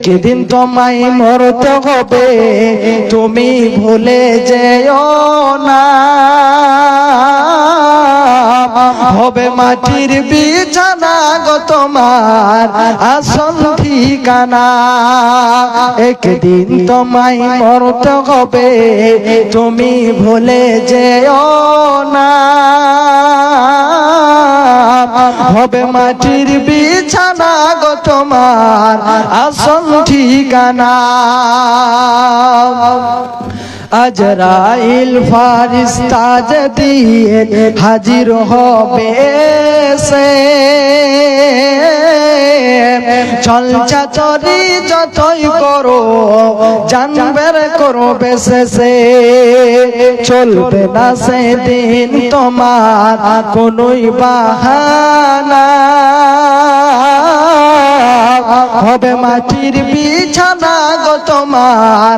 যেদিন তোমায় মরতে হবে তুমি ভুলে যেও না, হবে মাটির বিছানা গো তোমার আসল ঠিকানা। একদিন তোমায় মরতে হবে তুমি ভুলে যেও না, হবে মাটির বিছানা গো তোমার আসল ঠিকানা। আজরাইল ফারিস্তা যদি হাজির হবে সে, চলচা চরি যতই করো জানবের করবে সে, চলবে না সেদিন তোমার কোনোই বাহানা, হবে মাটির বিছানা গো তোমার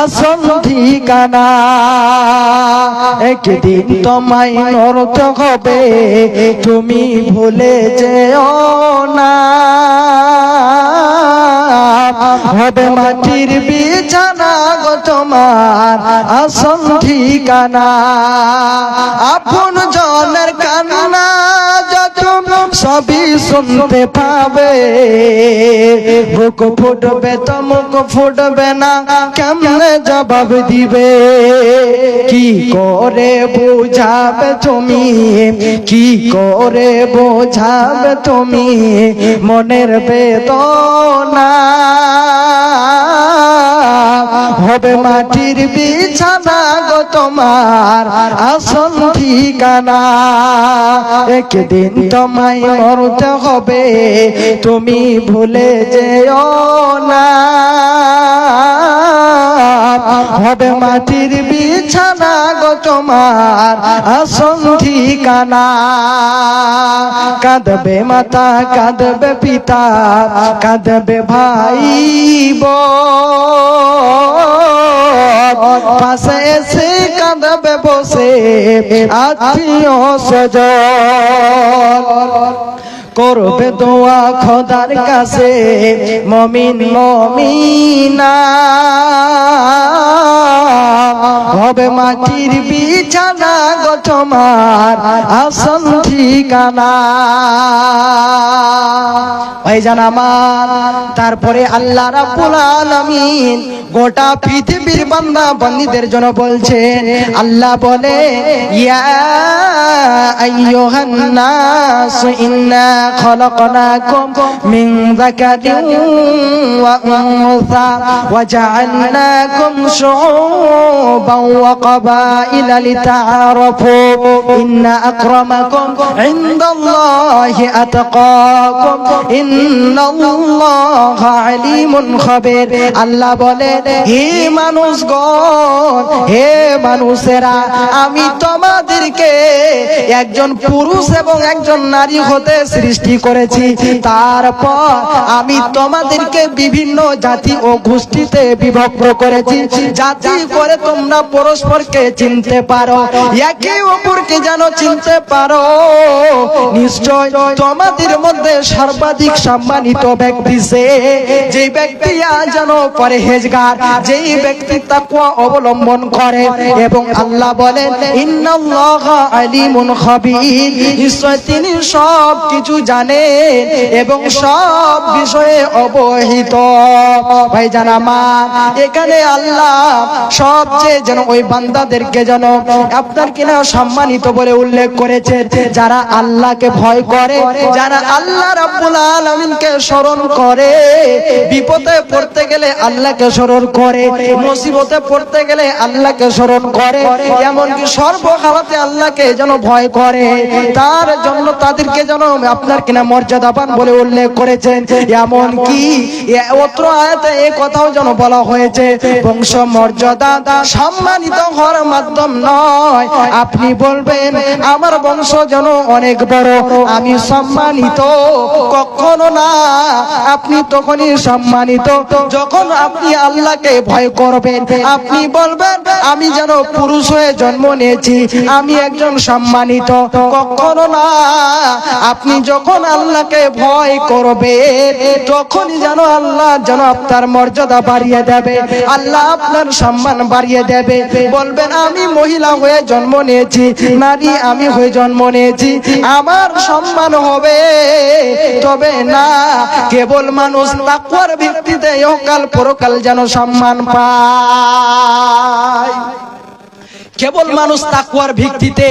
আসল ঠিকানা। একদিন তোমায় মরতে হবে তুমি ভুলে যেও না, হবে মাটির বিছানা গো তোমার আসল ঠিকানা। আপন জনের কান্না যত সবই শুনতে পাবে, বুক ফুটবে তো মুখ ফুটবে না, কেমনে জবাব দিবে? কি করে বুঝাবে তুমি, কি করে বোঝাবে তুমি মনের বেদনা, হবে মাটির বিছানা গো তোমার আসল ঠিকানা। একদিন তোমায় মরতে হবে তুমি ভুলে যেও না, হবে মাটির বিছানা গো তোমার আসল ঠিকানা। কাঁদবে মাতা কাঁদবে পিতা কাঁদবে ভাই বোন, পাশে এসে কাঁদবে বসে আত্মীয় স্বজন, করবে দোয়া খোদার কাছে মুমিন মুমিনা, হবে মাটির বিছানা গো তোমার আসল ঠিকানা। ভাইজান আমার, তারপরে আল্লাহ রাব্বুল আলামিন গোটা পৃথিবীর বান্দা বান্দীদের জন্য বলছেন, আল্লাহ বলে ইয়া আইয়ুহান নাস ইন্না খলাকনাকুম মিন যাকারিন ওয়া উনসা ওয়া জাআলনাকুম শুউবান ওয়া ক্বাবাইলা লিতাআরাফু ইন্না আকরামাকুম ইনদাল্লাহি আতকাকুম ইন্নাল্লাহা আলিমুন খাবীর। আল্লাহ বলে হে মানুষগণ, হে মানুষেরা, আমি তোমাদেরকে একজন পুরুষ এবং একজন নারী হতে সৃষ্টি করেছি, তারপর আমি তোমাদেরকে বিভিন্ন জাতি ও গোষ্ঠীতে বিভক্ত করেছি, জাতি করে তোমরা পরস্পরকে চিনতে পারো, একে অপরকে যেন চিনতে পারো। নিশ্চয় তোমাদের মধ্যে সর্বাধিক সম্মানিত ব্যক্তি সে, যে ব্যক্তি যেন পরহেজগার, যেই ব্যক্তি তাকওয়া অবলম্বন করে। এবং আল্লাহ বলেন ইন্নাল্লাহা আলিমুন খাবীর, নিশ্চয় তিনি সব কিছু জানেন এবং সব বিষয়ে অবহিত। ভাইজান আমার, এখানে আল্লাহ সবচেয়ে যেন ওই বান্দাদেরকে যেন আপনার কিনা সম্মানিত বলে উল্লেখ করেছে, যারা আল্লাহকে ভয় করে, যারা আল্লাহ রাব্বুল আলামিনকে স্মরণ করে, বিপদে পড়তে গেলে আল্লাহকে স্মরণ করে, মুসিবতে পড়তে গেলে আল্লাহকে স্মরণ করে, এমনকি সর্বহালাতে আল্লাহকে যেন ভয় করে, তার জন্য তাদেরকে যেন আপনার কিনা মর্যাদাবান বলে উল্লেখ করেছেন। এমনকি অত্র আয়াতে এই কথাও যেন বলা হয়েছে, বংশ মর্যাদা মর্যাদা সম্মানিত হওয়ার মাধ্যম নয়। আপনি বলবেন আমার বংশ যেন অনেক বড়, আমি সম্মানিত, কখনো না। আপনি তখনই সম্মানিত যখন আপনি আল্লাহকে ভয় করবেন। আপনি বলবেন আমি যেন পুরুষ হয়ে জন্ম নিয়েছি, আমি একজন সম্মানিত, কখনো না। আপনি যখন আল্লাহকে ভয় করবেন তখনই যেন আল্লাহ যেন আপনার মর্যাদা বাড়িয়ে দেবে, আল্লাহ আপনার সম্মান বাড়িয়ে দেবে। বলবেন আমি মহিলা হয়ে জন্ম নিয়েছি, নারী আমি হয়ে জন্ম নিয়েছি, আমার সম্মান হবে। তবে না, কেবল মানুষ তাকওয়ার ভিত্তিতে ইহকাল পরকাল যেন সম্মান পায়। কেবল মানুষ তাকওয়ার ভিত্তিতে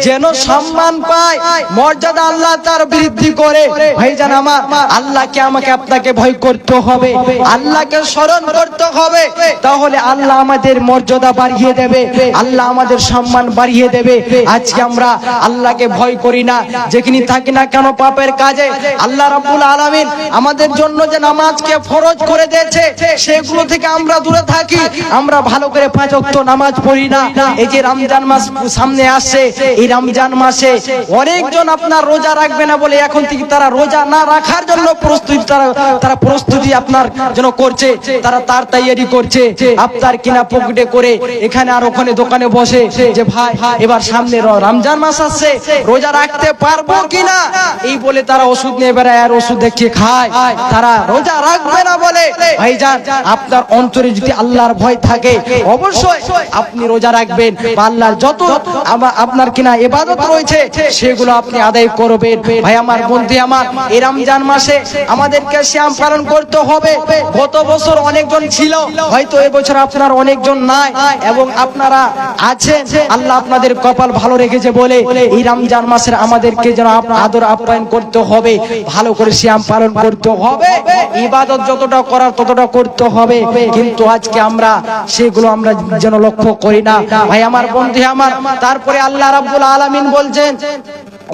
যেন সম্মান পায়, মর্যাদা আল্লাহ তার বৃদ্ধি করে। ভাইজান আমার, আল্লাহকে আমাকে আপনাকে ভয় করতে হবে, আল্লাহকে স্মরণ করতে হবে, তাহলে আল্লাহ আমাদের মর্যাদা বাড়িয়ে দেবে, আল্লাহ আমাদের সম্মান বাড়িয়ে দেবে। আজকে আমরা আল্লাহকে ভয় করি না, যেখানে থাকি না কেন পাপের কাজে। আল্লাহ রাব্বুল আলামিন আমাদের জন্য যে নামাজকে ফরজ করে দিয়েছে সেগুলো থেকে আমরা দূরে থাকি, আমরা ভালো করে 5 ওয়াক্ত নামাজ পড়ি না। এই যে রমজান মাস সামনে আসছে, এই রমজান মাসে অনেকজন আপনার রোজা রাখবে না বলে এখন থেকে তারা রোজা না রাখার জন্য প্রস্তুতি আপনার জন্য করছে, তারা তার তৈরি করছে, আপনার কিনা পকেটে করে এখানে আর ওখানে দোকানে বসে যে ভাই এবার সামনে রমজান মাস আসছে, রোজা রাখতে পারবো কিনা, এই বলে তারা ওষুধ নিয়ে বেড়ায় আর ওষুধ দেখিয়ে খায়, তারা রোজা রাখবে না বলে। ভাইজান, আপনার অন্তরে যদি আল্লাহর ভয় থাকে অবশ্যই আপনি রোজা রাখবেন, আল্লাহর যত আপনার কিনা ইবাদত রয়েছে সেগুলো আপনি আদায় করবেন। ভাই আমার, বন্ধু আমার, এই রমজান মাসে আমাদেরকে সিয়াম পালন করতে হবে। গত বছর অনেকজন ছিল, হয়তো এবছর আপনার অনেকজন নাই এবং আপনারা আছেন, আল্লাহ আপনাদের কপাল ভালো রেখেছে বলে এই রমজান মাসের আমাদেরকে যেন আদর আপ্যায়ন করতে হবে, ভালো করে সিয়াম পালন করতে হবে, ইবাদত যতটা করার ততটা করতে হবে। কিন্তু আজকে আমরা সেগুলো আমরা যেন লক্ষ্য করি না। ভাই আমার, বন্ধু আমার, তারপরে আল্লাহ রাব্বুল আলামিন বলছেন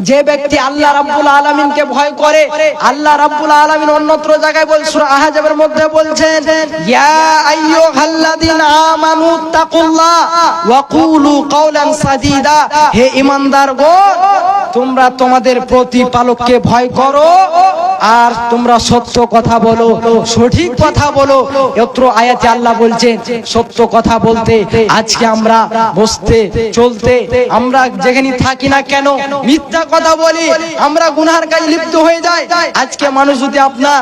যে ব্যক্তি আল্লাহ রাব্বুল আলামিনকে ভয় করে, আল্লাহ রাব্বুল আলামিন অন্যত্র জায়গায় বল সূরা আহজাবের মধ্যে বলছেন ইয়া আইয়ুহাল্লাযীনা আমানু তাকুল্লাহ ওয়া কুলু কাওলান সাদীদা, হে ঈমানদারগণ তোমরা তোমাদের প্রতিপালককে ভয় করো আর তোমরা সত্য কথা বলো, সঠিক কথা বলো। এত্র আয়াতে আল্লাহ বলছেন সত্য কথা বলতে। আজকে আমরা বসতে চলতে আমরা যেখানে থাকি না কেন মিথ্যা কথা বলি, আমরা গুনাহের কাজে লিপ্ত হয়ে যাই। আজকে মানুষ যদি আপনার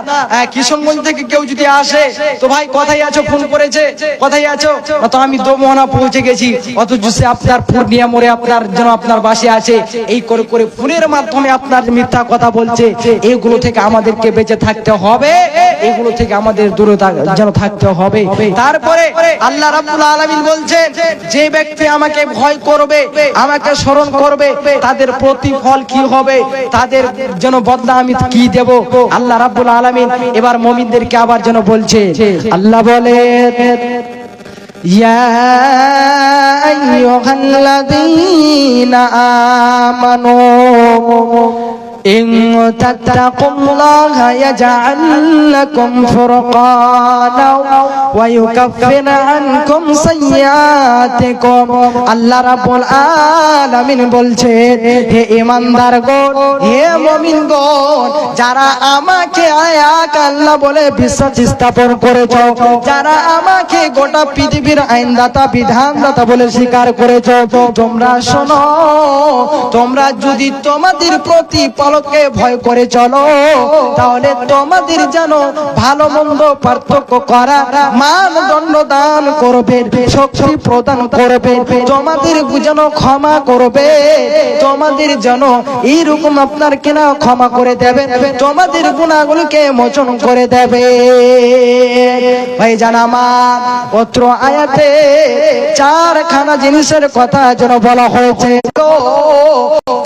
কিশোরগঞ্জ থেকে কেউ যদি আসে তো ভাই কোথায় আছো, ফোন করেছে কোথায় আছো, তো আমি দোমোহনা পৌঁছে গেছি, অথচ সে আপনার পূর্ণিয়া মোড়ে আপনার যেন আপনার বাসে আছে, এই করে করে ফোনের মাধ্যমে আপনার মিথ্যা কথা বলছে। এইগুলো থেকে আমাদেরকে বেঁচে থাকতে হবে, এগুলো থেকে আমাদের দূরে যেন থাকতে হবে। তারপরে আল্লাহ রাব্বুল আলামিন বলছেন যে ব্যক্তি আমাকে ভয় করবে, আমাকে স্মরণ করবে, তাদের প্রতিফল কি হবে, তাদের যেন বদলা আমি কি দেব। আল্লাহ রাব্বুল আলামিন এবার মুমিনদেরকে আবার যেন বলছে, আল্লাহ বলে ইয়া আইয়ুহাল্লাযীনা আমানু ইন তাত্তাকুল্লাহা ইয়াজআল লাকুম ফুরকানা ওয়া ইউকাফির আনকুম সাইয়্যাতিকুম। আল্লাহ রাব্বুল আলামিন বলছেন হে ঈমানদারগণ, হে মুমিনগণ, যারা আমাকে এক আল্লাহ বলে বিশ্বাস স্থাপন করেছো, যারা আমাকে গোটা পৃথিবীর আইনদাতা বিধানদাতা বলে স্বীকার করেছো, তোমরা শোনো, তোমরা যদি তোমাদের প্রতিপালককে ভয় করে চলো তাহলে তোমাদের যেন ভালো মন্দ পার্থক্য করা মানদণ্ড দান করবে, শক্তি প্রদান করবে, তোমাদের যেন ক্ষমা করবে, তোমাদের যেন এইরকম আপনার কিনা ক্ষমা করে দেবে, তোমাদের গুনাহগুলোকে মোচন করে দেবে। ভাই জানামা পত্র আয়াতে 4খানা জিনিসের কথা যেন বলা হয়েছে,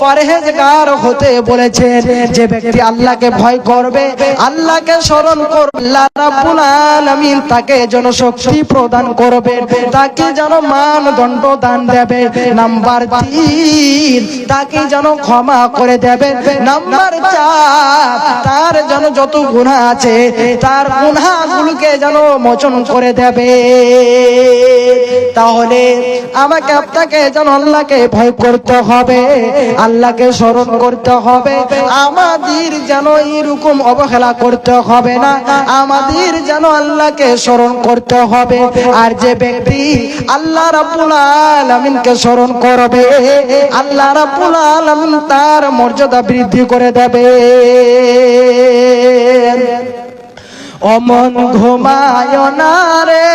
পরহেজগার হতে বলেছে। বলছেন যে ব্যক্তি আল্লাহকে ভয় করবে, আল্লাহকে স্মরণ করবে, আল্লাহ রাব্বুল আলামিন তাকে যেন শক্তি প্রদান করবে, তাকে যেন মানদণ্ড দান দেবে। নাম্বার 3, তাকে যেন ক্ষমা করে দেবে। নাম্বার 4, তার যেন যত গুনাহ আছে তার গুনাহগুলোকে যেন মোচন করে দেবে। তাহলে আমাকে আপনাকে যেন আল্লাহকে ভয় করতে হবে, আল্লাহকে স্মরণ করতে হবে। আমাদের যেন এরকম অবহেলা করতে হবে না, আমাদের যেন আল্লাহকে স্মরণ করতে হবে। আর যে ব্যক্তি আল্লাহ রাব্বুল আলামিনকে স্মরণ করবে, আল্লাহ রাব্বুল আলামিন তার মর্যাদা বৃদ্ধি করে দেবে। অমন ঘুমায় না রে,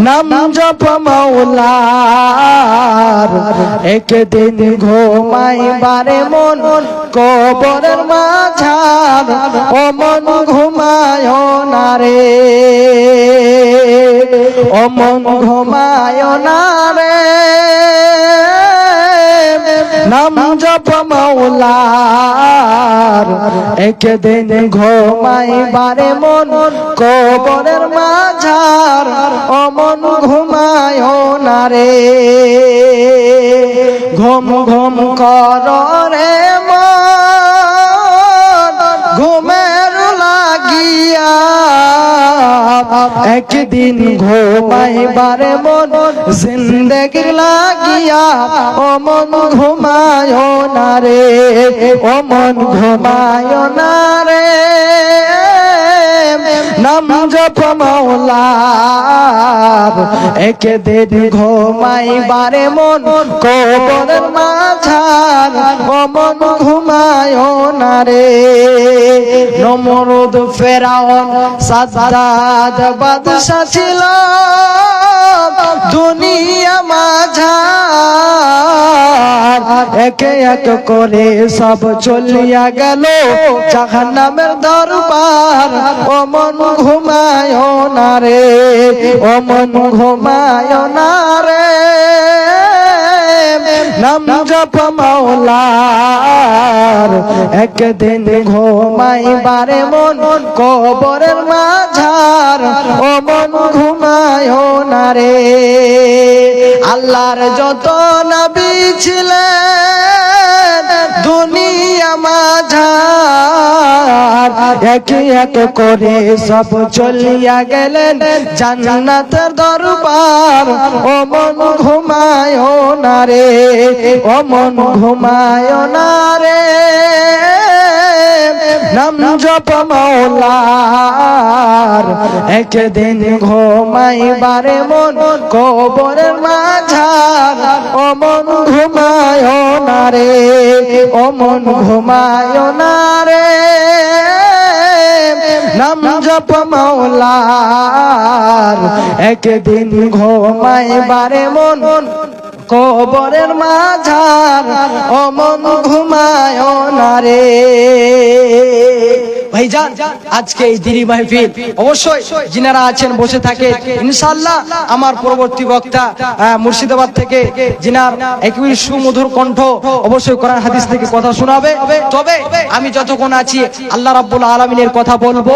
নাম জপ মাওলার, একদিন ঘুমাইবারে মন কবরের মাঝার। অমন ঘুমায় না রে, অমন ঘুমায় না রে, নাম জপ মাওলার, একদিন ঘুমাইবারে মন কবরের মাঝার। অমন ঘুমায় না রে, ঘুম ঘুম কর রে মন ঘুমের লাগিয়া, একদিন ঘুমাইবারে মন জিন্দেগি লাগিয়া। অমন ঘুমায় না রে, অমন ঘুমায় না রে, নাম জপ মাওলার, একদিন ঘুমাইবারে মন কবরের মাঝার। অমন ঘুমায় না রে। নমরুদ ফেরাউন সাদ্দাত বাদশা ছিল দুনিয়া মাঝার, একে এক করে সব চলিয়া গেল জাহান্নামের দরবার। অমন ঘুমায় না রে, অমন ঘুমায় না রে, নাম জপ মাওলার, একদিন ঘুমাইবারে মন কবরের মাঝার। অমন ঘুমায় না রে। আল্লাহর যত নবী ছিলেন দুনিয়া মাঝার, এক এক করে সব চলিয়া গেলেন জান্নাতের দরবার। অমন ঘুমায় না রে, অমন ঘুমায় না রে, নাম জপ মাওলার, একদিন ঘুমাইবারে মন কবরের মাঝার। অমন ঘুমায় না রে, অমন ঘুমায় না রে, নাম জপ মাওলার, একদিন ঘুমাইবারে মন কবরের মাঝার। অমন ঘুমায় না রে। ভাইজান, আজকে এই দিনী মাহফিল অবশ্যই যিনারা আছেন বসে থাকে, ইনশাআল্লাহ আমার পরবর্তী বক্তা মুর্শিদাবাদ থেকে যিনার একই সুমধুর কণ্ঠ অবশ্যই কোরআন হাদিস থেকে কথা শোনাবে। তবে আমি যতক্ষণ আছি আল্লাহ রাব্বুল আলামিনের কথা বলবো।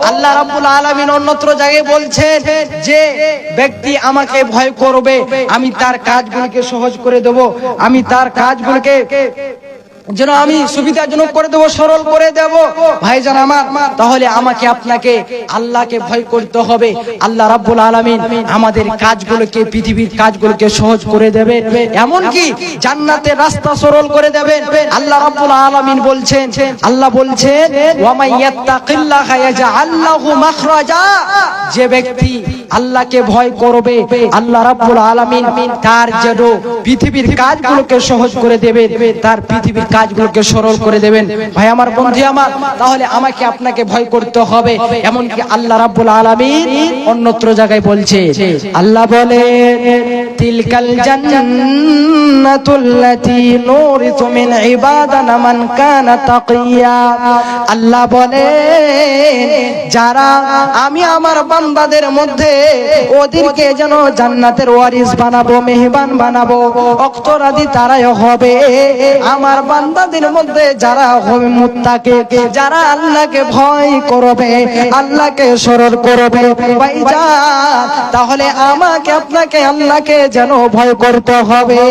আল্লাহ রাব্বুল আলামিন অন্যত্র জায়গায় বলছেন যে ব্যক্তি আমাকে ভয় করবে, আমি তার কাজগুলোকে সহজ করে দেব, আমি তার কাজগুলোকে যেন আমি সুবিধাজনক করে দেবো, সরল করে দেব। ভাইজান আমার, তাহলে আমাকে আপনাকে আল্লাহকে ভয় করতে হবে। আল্লাহ রাব্বুল আলামিন আমাদের কাজগুলোকে, পৃথিবীর কাজগুলোকে সহজ করে দেবে, এমনকি জান্নাতের রাস্তা সরল করে দেবেন। আল্লাহ রাব্বুল আলামিন বলছেন, আল্লাহ বলছেন ওয়া মাইয়াত্তাকিল্লাহা ইয়াজআল লাহু মাখরাজা, যে ব্যক্তি আল্লাহকে ভয় করবে আল্লাহ রাব্বুল আলামিন তার যেন পৃথিবীর কাজগুলোকে সহজ করে দেবেন, তার পৃথিবীর কাজগুলোকে সরল করে দেবেন। ভাই আমার, বন্ধু আমার, তাহলে আমাকে আপনাকে ভয় করতে হবে। এমনকি আল্লাহ রাব্বুল আলামিন অন্যত্র জায়গায় বলছে, আল্লাহ বলে তিলকাল জান্নাতুল্লাতী নুরিতু মিন ইবাদানা মান কানা তাকিয়া। আল্লাহ বলে যারা আমি আমার বান্দাদের মধ্যে ওদেরকে যেন জান্নাতের ওয়ারিস বানাবো, মেহমান বানাবো। অক্তরাদি তারাই হবে আমার বান্দাদের মধ্যে যারা হবে মুত্তাকি, যারা আল্লাহকে ভয় করবে, আল্লাহকে স্মরণ করবে। ভাইজান, তাহলে আমাকে আপনাকে আল্লাহকে যেন ভয় করতে হবে।